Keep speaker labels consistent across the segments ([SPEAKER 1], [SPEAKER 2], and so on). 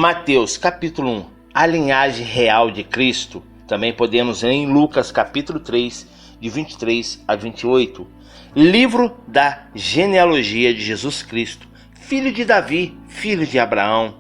[SPEAKER 1] Mateus capítulo 1, a linhagem real de Cristo. Também podemos ler em Lucas capítulo 3, de 23 a 28. Livro da genealogia de Jesus Cristo, filho de Davi, filho de Abraão.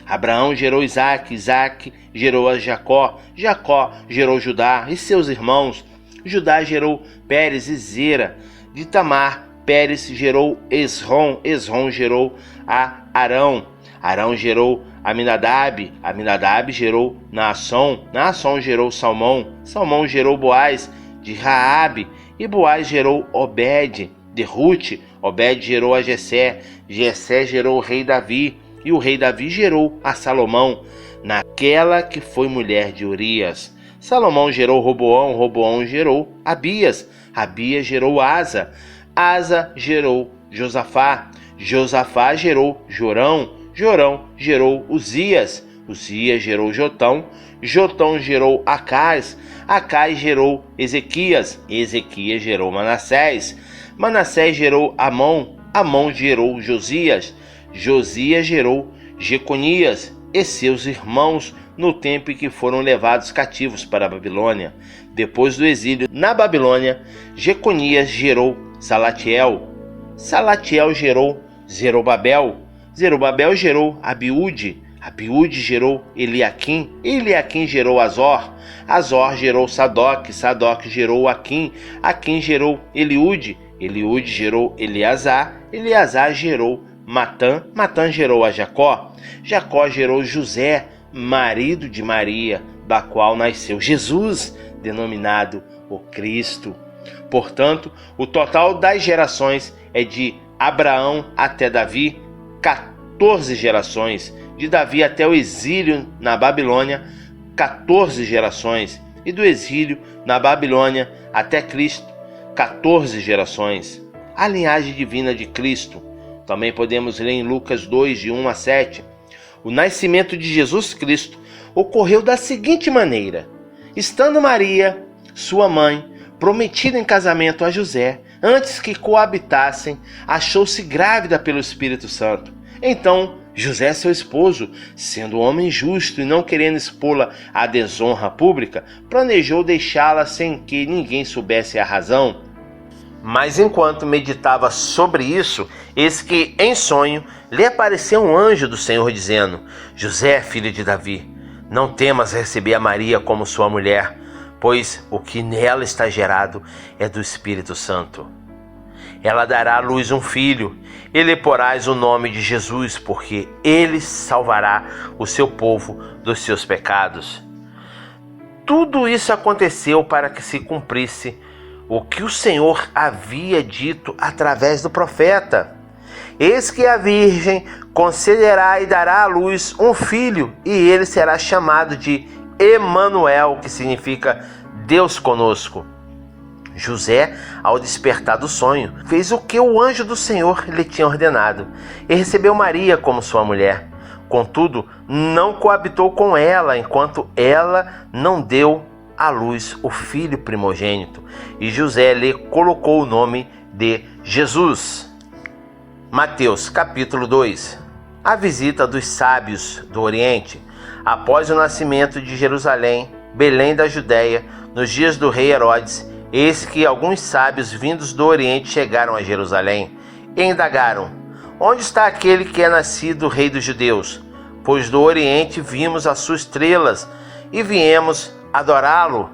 [SPEAKER 1] Abraão gerou Isaque, Isaque gerou a Jacó, Jacó gerou Judá e seus irmãos. Judá gerou Pérez e Zera. De Tamar, Pérez gerou Esrom, Esrom gerou a Arão. Arão gerou Aminadab, Aminadab gerou Naasson, Naasson gerou Salmão, Salmão gerou Boaz de Raabe, e Boaz gerou Obed de Rute, Obed gerou a Jessé, Jessé gerou o rei Davi, e o rei Davi gerou a Salomão, naquela que foi mulher de Urias. Salomão gerou Roboão, Roboão gerou Abias, Abias gerou Asa, Asa gerou Josafá, Josafá gerou Jorão, Jorão gerou Uzias, Uzias gerou Jotão, Jotão gerou Acás, Acás gerou Ezequias, Ezequias gerou Manassés, Manassés gerou Amon, Amon gerou Josias, Josias gerou Jeconias e seus irmãos no tempo em que foram levados cativos para a Babilônia. Depois do exílio na Babilônia, Jeconias gerou Salatiel, Salatiel gerou Zerobabel, Zerobabel gerou Abiúde, Abiúde gerou Eliaquim, Eliaquim gerou Azor, Azor gerou Sadoc, Sadoc gerou Aquim, Aquim gerou Eliúde, Eliúde gerou Eleazar, Eleazar gerou Matã, Matã gerou a Jacó, Jacó gerou José, marido de Maria, da qual nasceu Jesus, denominado o Cristo. Portanto, o total das gerações é de Abraão até Davi, 14 gerações, de Davi até o exílio na Babilônia, 14 gerações, e do exílio na Babilônia até Cristo, 14 gerações. A linhagem divina de Cristo. Também podemos ler em Lucas 2, de 1 a 7. O nascimento de Jesus Cristo ocorreu da seguinte maneira: estando Maria, sua mãe, prometida em casamento a José, antes que coabitassem, achou-se grávida pelo Espírito Santo. Então, José, seu esposo, sendo homem justo e não querendo expô-la à desonra pública, planejou deixá-la sem que ninguém soubesse a razão. Mas enquanto meditava sobre isso, eis que, em sonho, lhe apareceu um anjo do Senhor dizendo: José, filho de Davi, não temas receber a Maria como sua mulher, pois o que nela está gerado é do Espírito Santo. Ela dará à luz um filho, e lhe porás o nome de Jesus, porque ele salvará o seu povo dos seus pecados. Tudo isso aconteceu para que se cumprisse o que o Senhor havia dito através do profeta: eis que a virgem conceberá e dará à luz um filho, e ele será chamado de Emanuel, que significa Deus conosco. José, ao despertar do sonho, fez o que o anjo do Senhor lhe tinha ordenado, e recebeu Maria como sua mulher. Contudo, não coabitou com ela, enquanto ela não deu à luz o filho primogênito, e José lhe colocou o nome de Jesus. Mateus capítulo 2. A visita dos sábios do Oriente. Após o nascimento de Jerusalém, Belém da Judéia, nos dias do rei Herodes, eis que alguns sábios vindos do Oriente chegaram a Jerusalém e indagaram: onde está aquele que é nascido rei dos judeus? Pois do Oriente vimos as suas estrelas e viemos adorá-lo.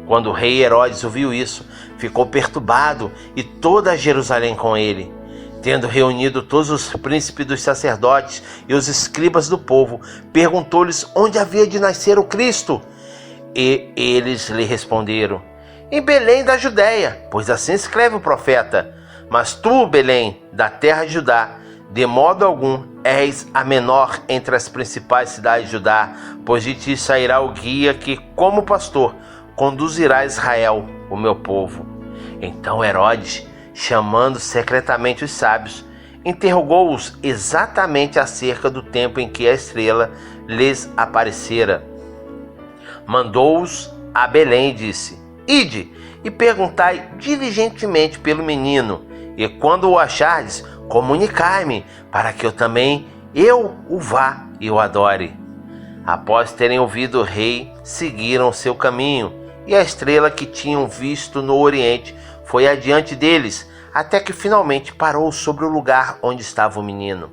[SPEAKER 1] Quando o rei Herodes ouviu isso, ficou perturbado, e toda Jerusalém com ele. Tendo reunido todos os príncipes dos sacerdotes e os escribas do povo, perguntou-lhes onde havia de nascer o Cristo. E eles lhe responderam: em Belém da Judéia, pois assim escreve o profeta: mas tu, Belém, da terra de Judá, de modo algum és a menor entre as principais cidades de Judá, pois de ti sairá o guia que, como pastor, conduzirá Israel, o meu povo. Então Herodes, chamando secretamente os sábios, interrogou-os exatamente acerca do tempo em que a estrela lhes aparecera. Mandou-os a Belém e disse: ide e perguntai diligentemente pelo menino, e quando o achardes, comunicai-me, para que eu também o vá e o adore. Após terem ouvido o rei, seguiram seu caminho, e a estrela que tinham visto no oriente foi adiante deles, até que finalmente parou sobre o lugar onde estava o menino.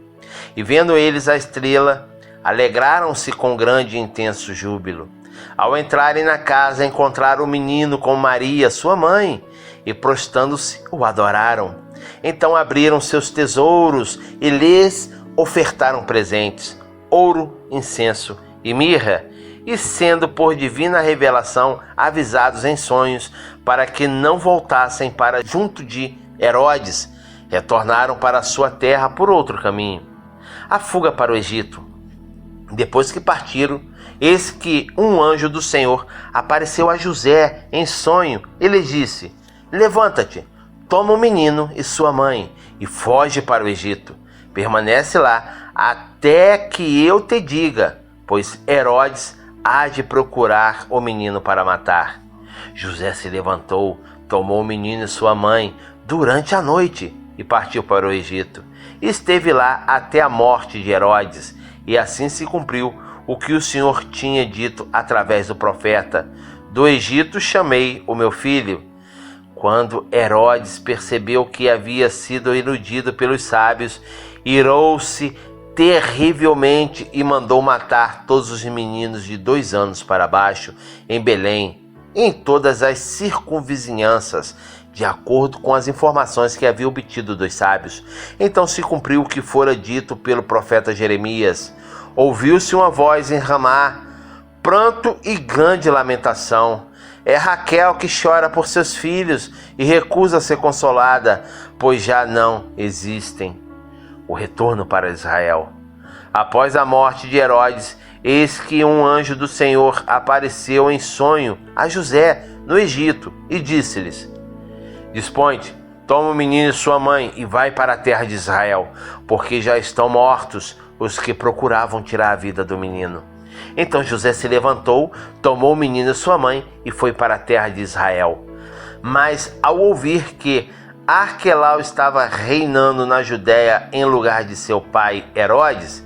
[SPEAKER 1] E vendo eles a estrela, alegraram-se com grande e intenso júbilo. Ao entrarem na casa, encontraram o menino com Maria, sua mãe, e prostrando-se, o adoraram. Então abriram seus tesouros e lhes ofertaram presentes, ouro, incenso e mirra, e sendo por divina revelação avisados em sonhos para que não voltassem para junto de Herodes, retornaram para sua terra por outro caminho. A fuga para o Egito. Depois que partiram, eis que um anjo do Senhor apareceu a José em sonho e lhe disse: levanta-te, toma o menino e sua mãe e foge para o Egito. Permanece lá até que eu te diga, pois Herodes há de procurar o menino para matar. José se levantou, tomou o menino e sua mãe durante a noite e partiu para o Egito. Esteve lá até a morte de Herodes, e assim se cumpriu o que o Senhor tinha dito através do profeta: do Egito chamei o meu filho. Quando Herodes percebeu que havia sido iludido pelos sábios, irou-se terrivelmente e mandou matar todos os meninos de 2 anos para baixo em Belém e em todas as circunvizinhanças, de acordo com as informações que havia obtido dos sábios. Então se cumpriu o que fora dito pelo profeta Jeremias. Ouviu-se uma voz em Ramá, pranto e grande lamentação. É Raquel que chora por seus filhos e recusa ser consolada, pois já não existem. O retorno para Israel. Após a morte de Herodes, eis que um anjo do Senhor apareceu em sonho a José no Egito e disse-lhes: dispõe-te, toma o menino e sua mãe e vai para a terra de Israel, porque já estão mortos os que procuravam tirar a vida do menino. Então José se levantou, tomou o menino e sua mãe e foi para a terra de Israel. Mas ao ouvir que Arquelau estava reinando na Judéia em lugar de seu pai Herodes,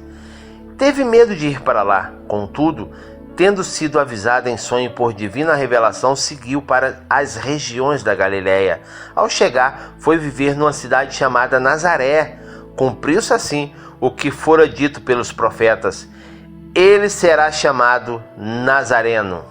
[SPEAKER 1] teve medo de ir para lá. Contudo, tendo sido avisado em sonho por divina revelação, seguiu para as regiões da Galiléia. Ao chegar, foi viver numa cidade chamada Nazaré. Cumpriu-se assim o que fora dito pelos profetas: ele será chamado Nazareno.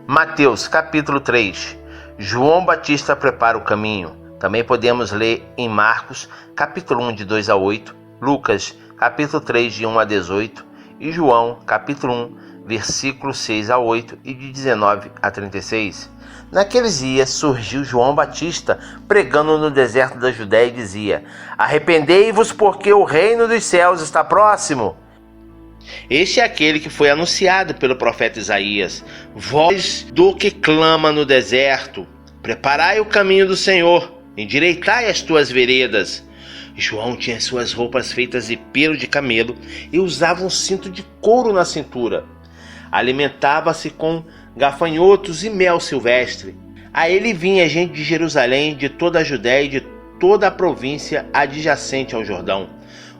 [SPEAKER 1] Mateus capítulo 3. João Batista prepara o caminho. Também podemos ler em Marcos capítulo 1 de 2 a 8, Lucas capítulo 3 de 1 a 18 e João capítulo 1 versículos 6 a 8 e de 19 a 36. Naqueles dias surgiu João Batista pregando no deserto da Judéia e dizia: arrependei-vos, porque o reino dos céus está próximo. Este é aquele que foi anunciado pelo profeta Isaías: voz do que clama no deserto, preparai o caminho do Senhor, endireitai as tuas veredas. João tinha suas roupas feitas de pelo de camelo e usava um cinto de couro na cintura. Alimentava-se com gafanhotos e mel silvestre. A ele vinha gente de Jerusalém, de toda a Judéia e de toda a província adjacente ao Jordão.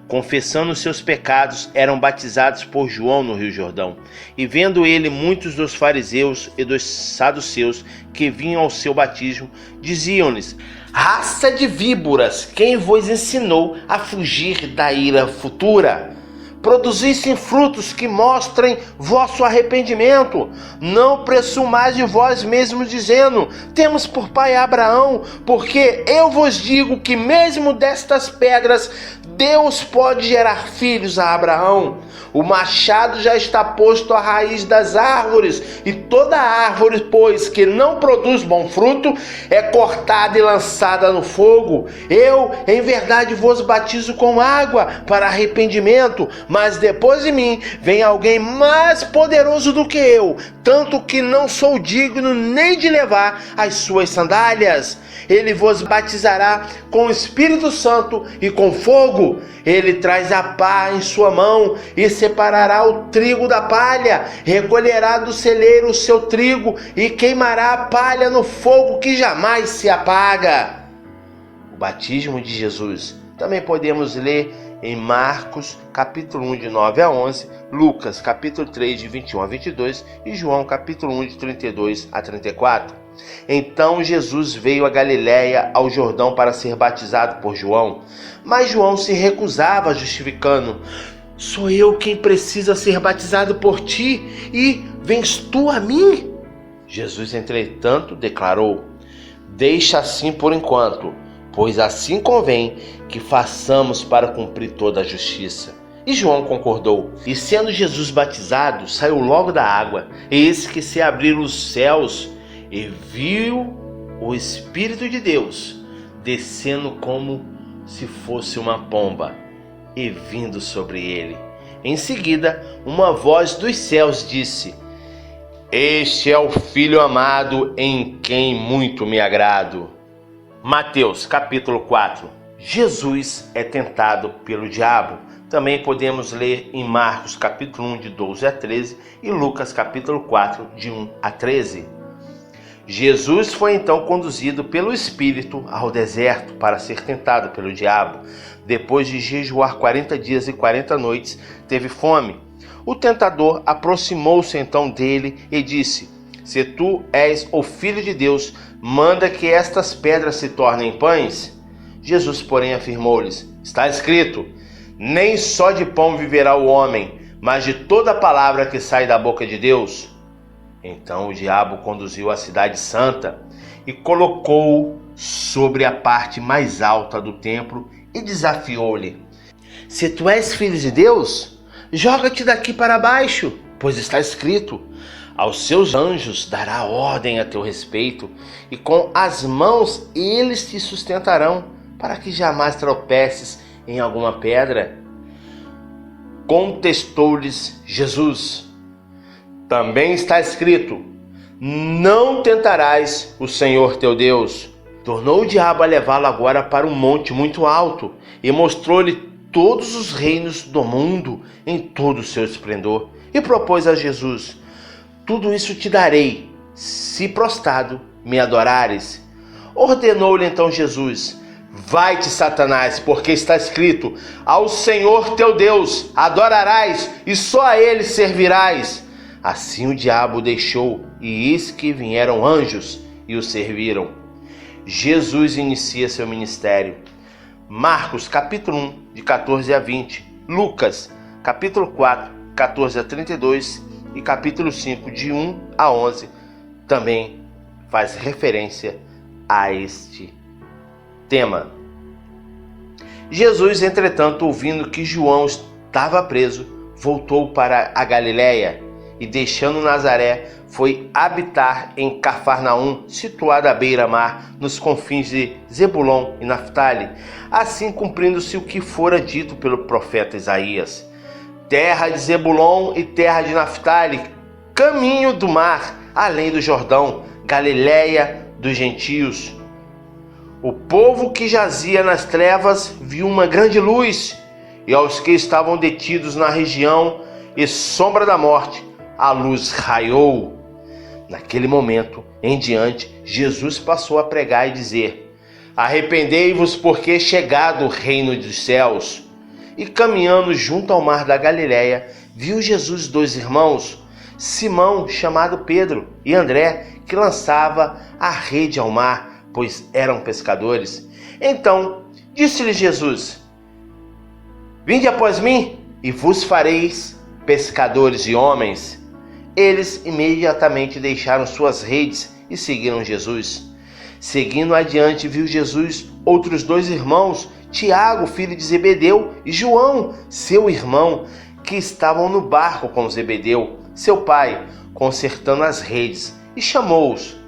[SPEAKER 1] Confessando seus pecados, eram batizados por João no Rio Jordão. E vendo ele muitos dos fariseus e dos saduceus que vinham ao seu batismo, diziam-lhes: raça de víboras, quem vos ensinou a fugir da ira futura? Produzissem frutos que mostrem vosso arrependimento. Não presumais de vós mesmos dizendo: temos por pai Abraão, porque eu vos digo que mesmo destas pedras Deus pode gerar filhos a Abraão. O machado já está posto à raiz das árvores, e toda árvore, pois, que não produz bom fruto, é cortada e lançada no fogo. Eu, em verdade, vos batizo com água para arrependimento, mas depois de mim vem alguém mais poderoso do que eu, tanto que não sou digno nem de levar as suas sandálias. Ele vos batizará com o Espírito Santo e com fogo. Ele traz a pá em sua mão e separará o trigo da palha, recolherá do celeiro o seu trigo e queimará a palha no fogo que jamais se apaga. O batismo de Jesus. Também podemos ler em Marcos, capítulo 1, de 9 a 11, Lucas, capítulo 3, de 21 a 22 e João, capítulo 1, de 32 a 34. Então Jesus veio a Galiléia, ao Jordão, para ser batizado por João. Mas João se recusava, justificando: sou eu quem precisa ser batizado por ti, e vens tu a mim? Jesus, entretanto, declarou: deixa assim por enquanto, pois assim convém que façamos para cumprir toda a justiça. E João concordou. E sendo Jesus batizado, saiu logo da água. Eis que se abriram os céus, e viu o Espírito de Deus descendo como se fosse uma pomba e vindo sobre ele. Em seguida, uma voz dos céus disse: este é o Filho amado, em quem muito me agrado. Mateus capítulo 4. Jesus é tentado pelo diabo. Também podemos ler em Marcos capítulo 1, de 12 a 13 e Lucas capítulo 4, de 1 a 13. Jesus foi então conduzido pelo Espírito ao deserto para ser tentado pelo diabo. Depois de jejuar 40 dias e 40 noites, teve fome. O tentador aproximou-se então dele e disse: se tu és o Filho de Deus, manda que estas pedras se tornem pães. Jesus, porém, afirmou-lhes: está escrito, nem só de pão viverá o homem, mas de toda palavra que sai da boca de Deus. Então o diabo conduziu à cidade santa e colocou-o sobre a parte mais alta do templo e desafiou-lhe: se tu és filho de Deus, joga-te daqui para baixo, pois está escrito, aos seus anjos dará ordem a teu respeito, e com as mãos eles te sustentarão, para que jamais tropeces em alguma pedra. Contestou-lhes Jesus: também está escrito, não tentarás o Senhor teu Deus. Tornou o diabo a levá-lo agora para um monte muito alto, e mostrou-lhe todos os reinos do mundo em todo o seu esplendor, e propôs a Jesus: tudo isso te darei, se prostrado me adorares. Ordenou-lhe então Jesus: vai-te, Satanás, porque está escrito, ao Senhor teu Deus adorarás, e só a ele servirás. Assim o diabo o deixou, e eis que vieram anjos e o serviram. Jesus inicia seu ministério. Marcos capítulo 1, de 14 a 20, Lucas capítulo 4, 14 a 32 e capítulo 5, de 1 a 11, também faz referência a este tema. Jesus, entretanto, ouvindo que João estava preso, voltou para a Galiléia e, deixando Nazaré, foi habitar em Cafarnaum, situada à beira-mar, nos confins de Zebulon e Naftali, assim cumprindo-se o que fora dito pelo profeta Isaías: terra de Zebulon e terra de Naftali, caminho do mar, além do Jordão, Galiléia dos gentios. O povo que jazia nas trevas viu uma grande luz, e aos que estavam detidos na região e sombra da morte, a luz raiou. Naquele momento em diante, Jesus passou a pregar e dizer: arrependei-vos, porque é chegado o reino dos céus. E caminhando junto ao mar da Galiléia, viu Jesus dois irmãos, Simão, chamado Pedro, e André, que lançava a rede ao mar, pois eram pescadores. Então disse-lhe Jesus: vinde após mim, e vos fareis pescadores de homens. Eles imediatamente deixaram suas redes e seguiram Jesus. Seguindo adiante, viu Jesus outros dois irmãos, Tiago, filho de Zebedeu, e João, seu irmão, que estavam no barco com Zebedeu, seu pai, consertando as redes, e chamou-os.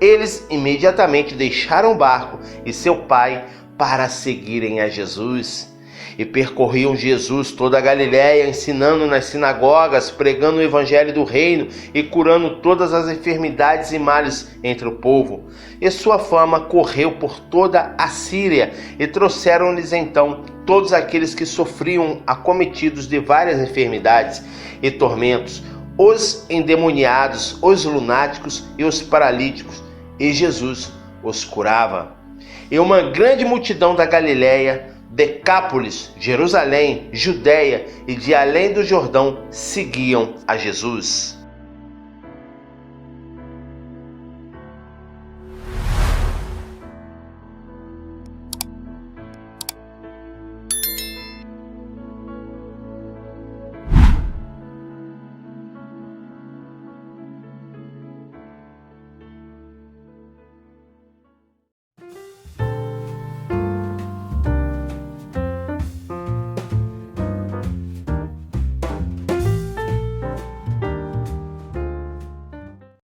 [SPEAKER 1] Eles imediatamente deixaram o barco e seu pai para seguirem a Jesus. E percorriam Jesus toda a Galiléia, ensinando nas sinagogas, pregando o evangelho do reino e curando todas as enfermidades e males entre o povo. E sua fama correu por toda a Síria, e trouxeram-lhes então todos aqueles que sofriam acometidos de várias enfermidades e tormentos, os endemoniados, os lunáticos e os paralíticos, e Jesus os curava. E uma grande multidão da Galiléia, Decápolis, Jerusalém, Judéia e de além do Jordão seguiam a Jesus.